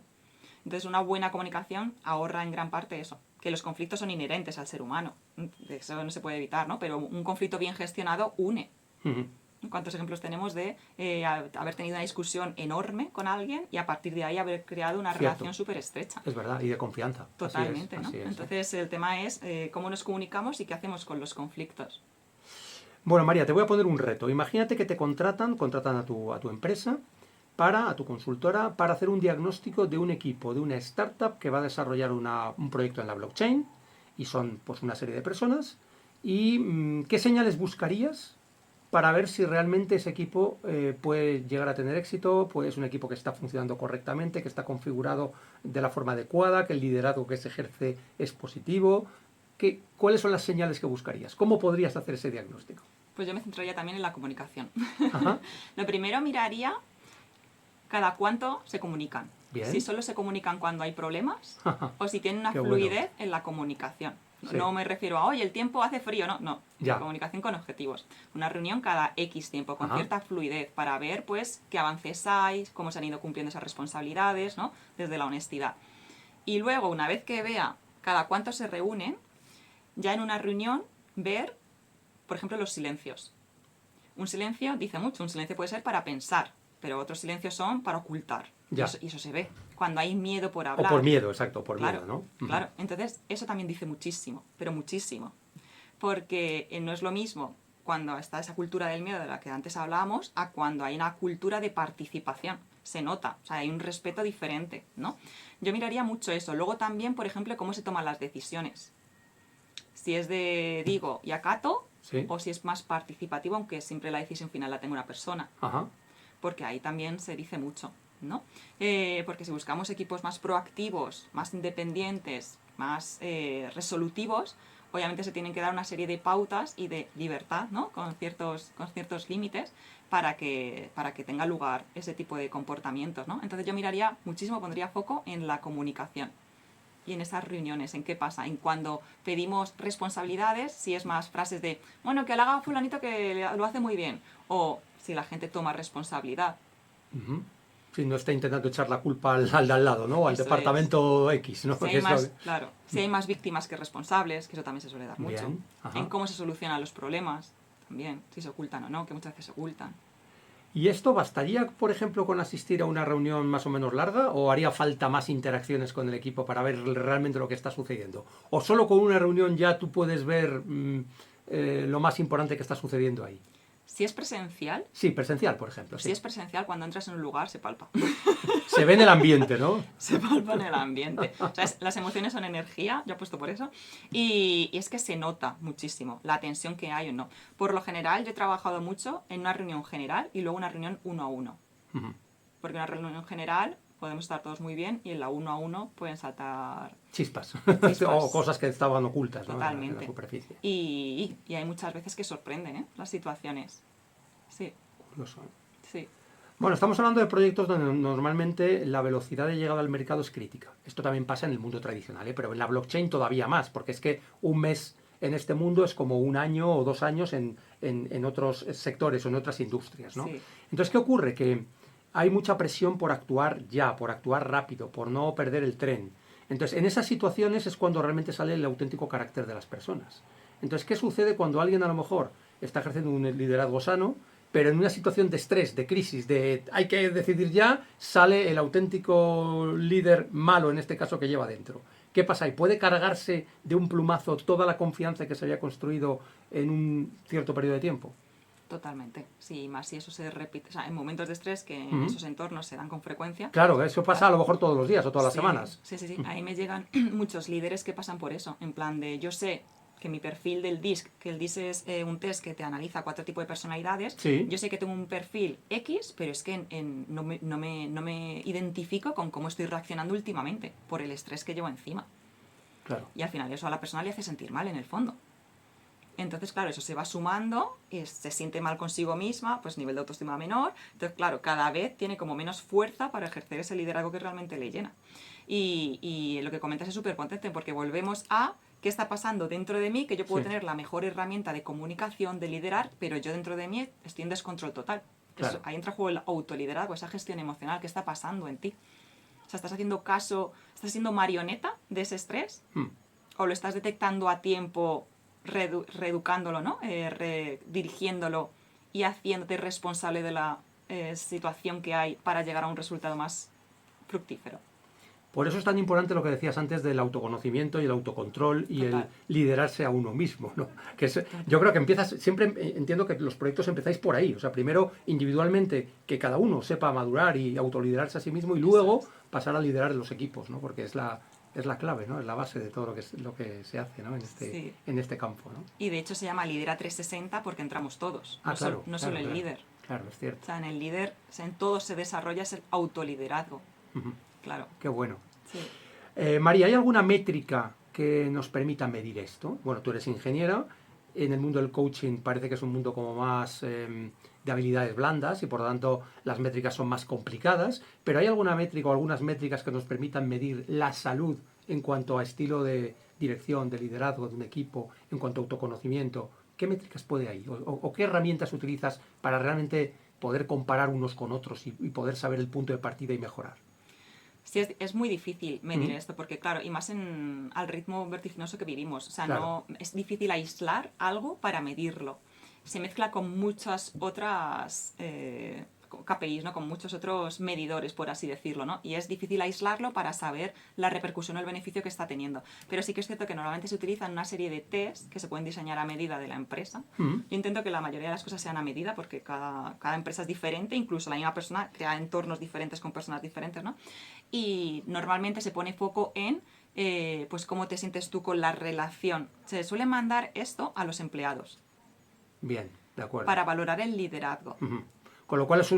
Entonces, una buena comunicación ahorra en gran parte eso, que los conflictos son inherentes al ser humano. Eso no se puede evitar, ¿no? Pero un conflicto bien gestionado une. ¿Cuántos ejemplos tenemos de haber tenido una discusión enorme con alguien y a partir de ahí haber creado una relación súper estrecha? Es verdad, y de confianza. Totalmente, ¿no? Así es. Entonces, el tema es cómo nos comunicamos y qué hacemos con los conflictos. Bueno, María, te voy a poner un reto. Imagínate que te contratan a tu empresa, a tu consultora, para hacer un diagnóstico de un equipo, de una startup que va a desarrollar un proyecto en la blockchain, y son pues una serie de personas. ¿Y qué señales buscarías para ver si realmente ese equipo puede llegar a tener éxito? Pues es un equipo que está funcionando correctamente, que está configurado de la forma adecuada, que el liderazgo que se ejerce es positivo. ¿Cuáles son las señales que buscarías? ¿Cómo podrías hacer ese diagnóstico? Pues yo me centraría también en la comunicación. Ajá. Lo primero miraría cada cuánto se comunican. Bien. Si solo se comunican cuando hay problemas o si tienen una Qué fluidez bueno. en la comunicación. Sí. No me refiero a, oye, el tiempo hace frío, no. Ya. Comunicación con objetivos. Una reunión cada X tiempo, con Ajá. cierta fluidez, para ver, pues, qué avances hay, cómo se han ido cumpliendo esas responsabilidades, ¿no? Desde la honestidad. Y luego, una vez que vea cada cuánto se reúnen, ya en una reunión, ver, por ejemplo, los silencios. Un silencio dice mucho, un silencio puede ser para pensar, pero otros silencios son para ocultar. Ya. Y eso se ve. Cuando hay miedo por hablar. O por miedo, exacto, por Claro, miedo, ¿no? claro. Entonces, eso también dice muchísimo, pero muchísimo. Porque no es lo mismo cuando está esa cultura del miedo de la que antes hablábamos a cuando hay una cultura de participación. Se nota, o sea, hay un respeto diferente, ¿no? Yo miraría mucho eso. Luego también, por ejemplo, cómo se toman las decisiones. Si es de digo y acato, Sí. o si es más participativo, aunque siempre la decisión final la tenga una persona. Ajá. Porque ahí también se dice mucho, ¿no? Porque si buscamos equipos más proactivos, más independientes, más resolutivos, obviamente se tienen que dar una serie de pautas y de libertad, ¿no? Con ciertos límites para que tenga lugar ese tipo de comportamientos, ¿no? Entonces yo miraría muchísimo, pondría foco en la comunicación. Y en esas reuniones, ¿en qué pasa? En cuando pedimos responsabilidades, si es más frases de, bueno, que lo haga fulanito que lo hace muy bien. O si la gente toma responsabilidad. Uh-huh. Si no está intentando echar la culpa al de al lado, ¿no? Al Eso departamento X, ¿no? Si hay más, claro, si hay más víctimas que responsables, que eso también se suele dar mucho. Bien, ajá. En cómo se solucionan los problemas, también, si se ocultan o no, que muchas veces se ocultan. ¿Y esto bastaría, por ejemplo, con asistir a una reunión más o menos larga o haría falta más interacciones con el equipo para ver realmente lo que está sucediendo? ¿O solo con una reunión ya tú puedes ver lo más importante que está sucediendo ahí? Si es presencial... Sí, presencial, por ejemplo. Sí. Si es presencial, cuando entras en un lugar se palpa. Se ve en el ambiente, ¿no? Se palpa en el ambiente. O sea, las emociones son energía, yo apuesto por eso. Y es que se nota muchísimo la tensión que hay o no. Por lo general, yo he trabajado mucho en una reunión general y luego una reunión 1 a 1. Uh-huh. Porque una reunión general podemos estar todos muy bien y en la 1 a 1 pueden saltar Chispas. chispas. O cosas que estaban ocultas, ¿no? Totalmente. En la superficie. Y hay muchas veces que sorprenden, ¿eh? Las situaciones. Sí, Curioso. sí. Bueno, estamos hablando de proyectos donde normalmente la velocidad de llegada al mercado es crítica. Esto también pasa en el mundo tradicional, ¿eh? Pero en la blockchain todavía más, porque es que un mes en este mundo es como 1 año o 2 años en otros sectores o en otras industrias, ¿no? Sí. Entonces, ¿qué ocurre? Que hay mucha presión por actuar ya, por actuar rápido, por no perder el tren. Entonces, en esas situaciones es cuando realmente sale el auténtico carácter de las personas. Entonces, ¿qué sucede cuando alguien a lo mejor está ejerciendo un liderazgo sano, pero en una situación de estrés, de crisis, de hay que decidir ya, sale el auténtico líder malo, en este caso, que lleva dentro? ¿Qué pasa? ¿Y puede cargarse de un plumazo toda la confianza que se había construido en un cierto periodo de tiempo? Totalmente. Sí, más si eso se repite. O sea, en momentos de estrés que en esos entornos se dan con frecuencia. Claro, eso pasa a lo mejor todos los días o todas las Sí, semanas. Sí, sí, sí. Ahí me llegan muchos líderes que pasan por eso. En plan de, yo sé que mi perfil del DISC, que el DISC es un test que te analiza 4 tipos de personalidades, Sí. yo sé que tengo un perfil X, pero es que no me identifico con cómo estoy reaccionando últimamente por el estrés que llevo encima. Claro. Y al final eso a la persona le hace sentir mal en el fondo. Entonces, claro, eso se va sumando y se siente mal consigo misma, pues nivel de autoestima menor. Entonces, claro, cada vez tiene como menos fuerza para ejercer ese liderazgo que realmente le llena. Y lo que comentas es súper potente porque volvemos a qué está pasando dentro de mí, que yo puedo Sí. tener la mejor herramienta de comunicación, de liderar, pero yo dentro de mí estoy en descontrol total. Claro. Ahí entra en juego el autoliderazgo, esa gestión emocional que está pasando en ti. O sea, ¿estás haciendo caso, estás siendo marioneta de ese estrés? ¿O lo estás detectando a tiempo, reeducándolo, ¿no? Dirigiéndolo y haciéndote responsable de la situación que hay para llegar a un resultado más fructífero? Por eso es tan importante lo que decías antes del autoconocimiento y el autocontrol y Total. el liderarse a uno mismo, ¿no? Yo creo que empiezas, siempre entiendo que los proyectos empezáis por ahí, o sea, primero individualmente que cada uno sepa madurar y autoliderarse a sí mismo y luego pasar a liderar los equipos, ¿no? Porque es la clave, ¿no? Es la base de todo lo que se hace, ¿no? Sí. En este campo, ¿no? Y de hecho se llama Lidera 360 porque entramos todos, no claro, solo el claro. líder. Claro, es cierto. O sea, en el líder, o sea, en todo se desarrolla ese autoliderazgo. Claro. Qué bueno. Sí. María, ¿hay alguna métrica que nos permita medir esto? Bueno, tú eres ingeniera, en el mundo del coaching parece que es un mundo como más de habilidades blandas y por lo tanto las métricas son más complicadas, pero ¿hay alguna métrica o algunas métricas que nos permitan medir la salud en cuanto a estilo de dirección, de liderazgo de un equipo, en cuanto a autoconocimiento? ¿Qué métricas puede hay? ¿O qué herramientas utilizas para realmente poder comparar unos con otros y poder saber el punto de partida y mejorar? Sí, es muy difícil medir esto, porque claro, y más al ritmo vertiginoso que vivimos, o sea, Claro. no es difícil aislar algo para medirlo. Se mezcla con muchas otras KPIs, ¿no? Con muchos otros medidores, por así decirlo, ¿no? Y es difícil aislarlo para saber la repercusión o el beneficio que está teniendo. Pero sí que es cierto que normalmente se utilizan una serie de tests que se pueden diseñar a medida de la empresa. Yo intento que la mayoría de las cosas sean a medida porque cada empresa es diferente, incluso la misma persona crea entornos diferentes con personas diferentes, ¿no? Y normalmente se pone foco en pues cómo te sientes tú con la relación. Se suele mandar esto a los empleados. Bien, de acuerdo. Para valorar el liderazgo. Con lo cual es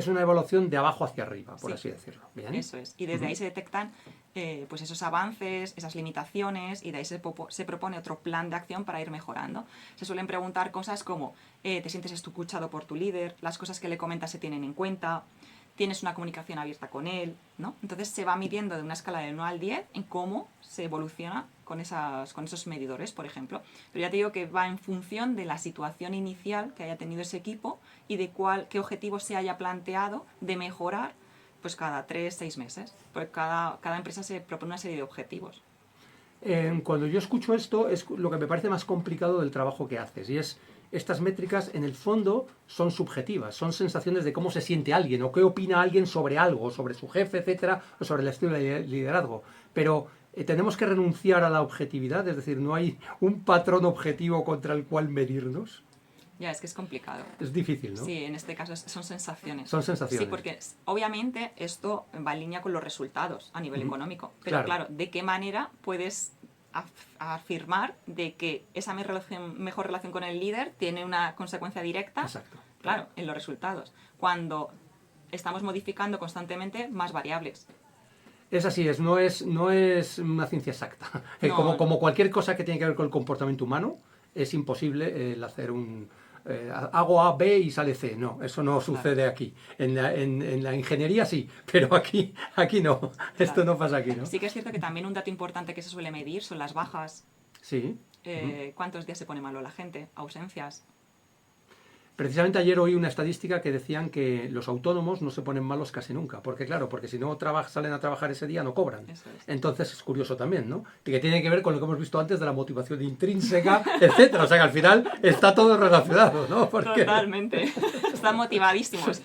una evaluación de abajo hacia arriba, por así decirlo. Bien. Eso es. Y desde ahí se detectan pues esos avances, esas limitaciones, y de ahí se propone otro plan de acción para ir mejorando. Se suelen preguntar cosas como, ¿te sientes escuchado por tu líder? ¿Las cosas que le comentas se tienen en cuenta? ¿Tienes una comunicación abierta con él? ¿No? Entonces se va midiendo de una escala de 1 al 10 en cómo se evoluciona con esos medidores, por ejemplo. Pero ya te digo que va en función de la situación inicial que haya tenido ese equipo y de qué objetivo se haya planteado de mejorar pues cada 3-6 meses. Porque cada empresa se propone una serie de objetivos. Cuando yo escucho esto, es lo que me parece más complicado del trabajo que haces, y es estas métricas, en el fondo, son subjetivas, son sensaciones de cómo se siente alguien o qué opina alguien sobre algo, sobre su jefe, etcétera, o sobre el estilo de liderazgo. Pero tenemos que renunciar a la objetividad, es decir, no hay un patrón objetivo contra el cual medirnos. Ya, es que es complicado. Es difícil, ¿no? Sí, en este caso son sensaciones. Son sensaciones. Sí, porque obviamente esto va en línea con los resultados a nivel económico. Pero claro, ¿de qué manera puedes afirmar de que esa mejor relación con el líder tiene una consecuencia directa? Exacto. Claro, en los resultados. Cuando estamos modificando constantemente más variables. Es así, no es una ciencia exacta. No. Como cualquier cosa que tiene que ver con el comportamiento humano, es imposible el hacer hago A, B y sale C. No, eso no sucede aquí. En la ingeniería sí, pero aquí no. Esto Claro. no pasa aquí, ¿no? Sí que es cierto que también un dato importante que se suele medir son las bajas. Sí. ¿Cuántos días se pone malo la gente? Ausencias. Precisamente ayer oí una estadística que decían que los autónomos no se ponen malos casi nunca, porque claro, porque si no salen a trabajar ese día no cobran. Eso es. Entonces es curioso también, ¿no? Que tiene que ver con lo que hemos visto antes de la motivación intrínseca, etcétera. O sea que al final está todo relacionado, ¿no? Porque... Totalmente. Están motivadísimos.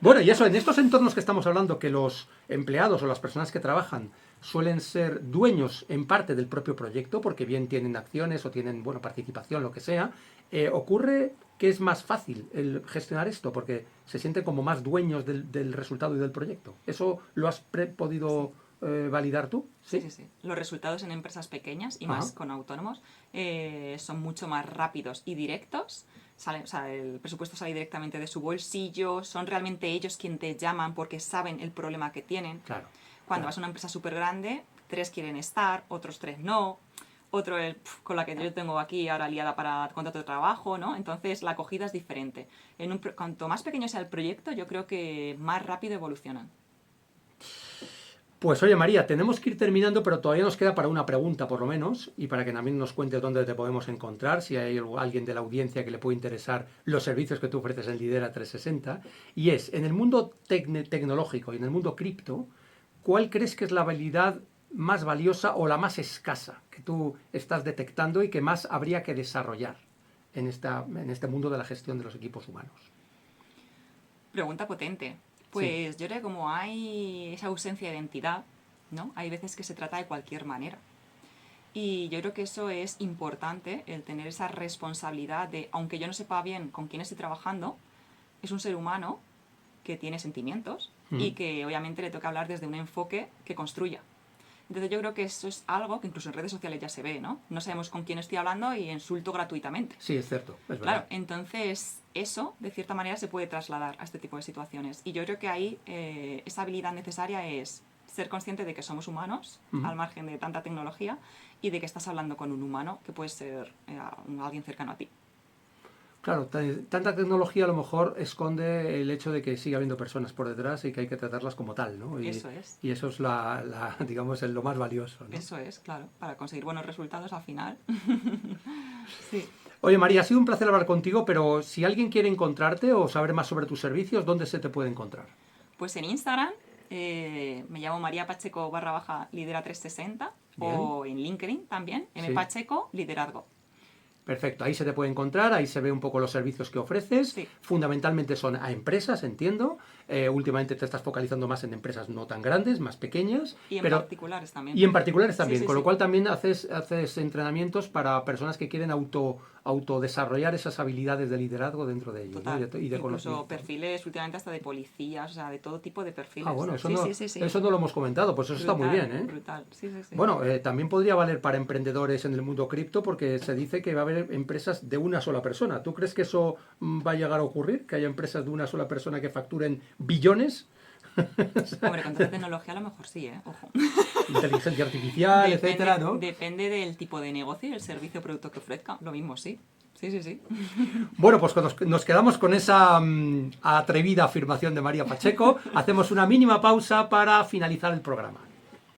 Bueno, y eso, en estos entornos que estamos hablando, que los empleados o las personas que trabajan suelen ser dueños en parte del propio proyecto, porque bien tienen acciones o tienen, bueno, participación, lo que sea, ocurre que es más fácil el gestionar esto, porque se sienten como más dueños del resultado y del proyecto. ¿Eso lo has podido validar tú? Sí, sí, sí. Los resultados en empresas pequeñas y más con autónomos son mucho más rápidos y directos. O sea, el presupuesto sale directamente de su bolsillo, son realmente ellos quienes te llaman porque saben el problema que tienen. Claro. Cuando vas a una empresa súper grande, 3 quieren estar, otros 3 no. Otro es con la que yo tengo aquí ahora liada para contrato de trabajo, ¿no? Entonces la acogida es diferente. Cuanto más pequeño sea el proyecto, yo creo que más rápido evolucionan. Pues oye María, tenemos que ir terminando, pero todavía nos queda para una pregunta por lo menos, y para que también nos cuentes dónde te podemos encontrar, si hay alguien de la audiencia que le puede interesar los servicios que tú ofreces en Lidera 360, y es, en el mundo tecnológico y en el mundo cripto, ¿cuál crees que es la habilidad más valiosa o la más escasa que tú estás detectando y que más habría que desarrollar en este mundo de la gestión de los equipos humanos? Pregunta potente. Pues yo creo que como hay esa ausencia de identidad, ¿no? Hay veces que se trata de cualquier manera. Y yo creo que eso es importante, el tener esa responsabilidad de, aunque yo no sepa bien con quién estoy trabajando, es un ser humano que tiene sentimientos y que obviamente le toca hablar desde un enfoque que construya. Entonces yo creo que eso es algo que incluso en redes sociales ya se ve, ¿no? No sabemos con quién estoy hablando y insulto gratuitamente. Sí, es cierto, es verdad. Claro, entonces eso de cierta manera se puede trasladar a este tipo de situaciones. Y yo creo que ahí esa habilidad necesaria es ser consciente de que somos humanos, al margen de tanta tecnología, y de que estás hablando con un humano que puede ser alguien cercano a ti. Claro, tanta tecnología a lo mejor esconde el hecho de que sigue habiendo personas por detrás y que hay que tratarlas como tal, ¿no? Eso es. Y eso es digamos, lo más valioso, ¿no? Eso es, claro, para conseguir buenos resultados al final. Sí. Oye, María, ha sido un placer hablar contigo, pero si alguien quiere encontrarte o saber más sobre tus servicios, ¿dónde se te puede encontrar? Pues en Instagram me llamo María Pacheco /lidera 360 o en LinkedIn también, Pacheco Liderazgo. Perfecto, ahí se te puede encontrar, ahí se ve un poco los servicios que ofreces. Sí. Fundamentalmente son a empresas, entiendo. Últimamente te estás focalizando más en empresas no tan grandes, más pequeñas. Y en particulares también. Y en particulares también, Sí, con lo cual también haces entrenamientos para personas que quieren autodesarrollar esas habilidades de liderazgo dentro de ellos. Total. ¿No? Y de incluso perfiles últimamente hasta de policías, o sea, de todo tipo de perfiles. Ah, bueno, eso, sí. eso no lo hemos comentado, pues eso brutal, está muy bien, ¿eh? Brutal, sí. Bueno, también podría valer para emprendedores en el mundo cripto porque se dice que va a haber empresas de una sola persona. ¿Tú crees que eso va a llegar a ocurrir? ¿Que haya empresas de una sola persona que facturen billones? Hombre, con tanta tecnología a lo mejor sí, ¿eh? Ojo. Inteligencia artificial, etcétera, ¿no? Depende del tipo de negocio y el servicio o producto que ofrezca. Lo mismo, sí. Sí. Bueno, pues nos quedamos con esa atrevida afirmación de María Pacheco. Hacemos una mínima pausa para finalizar el programa.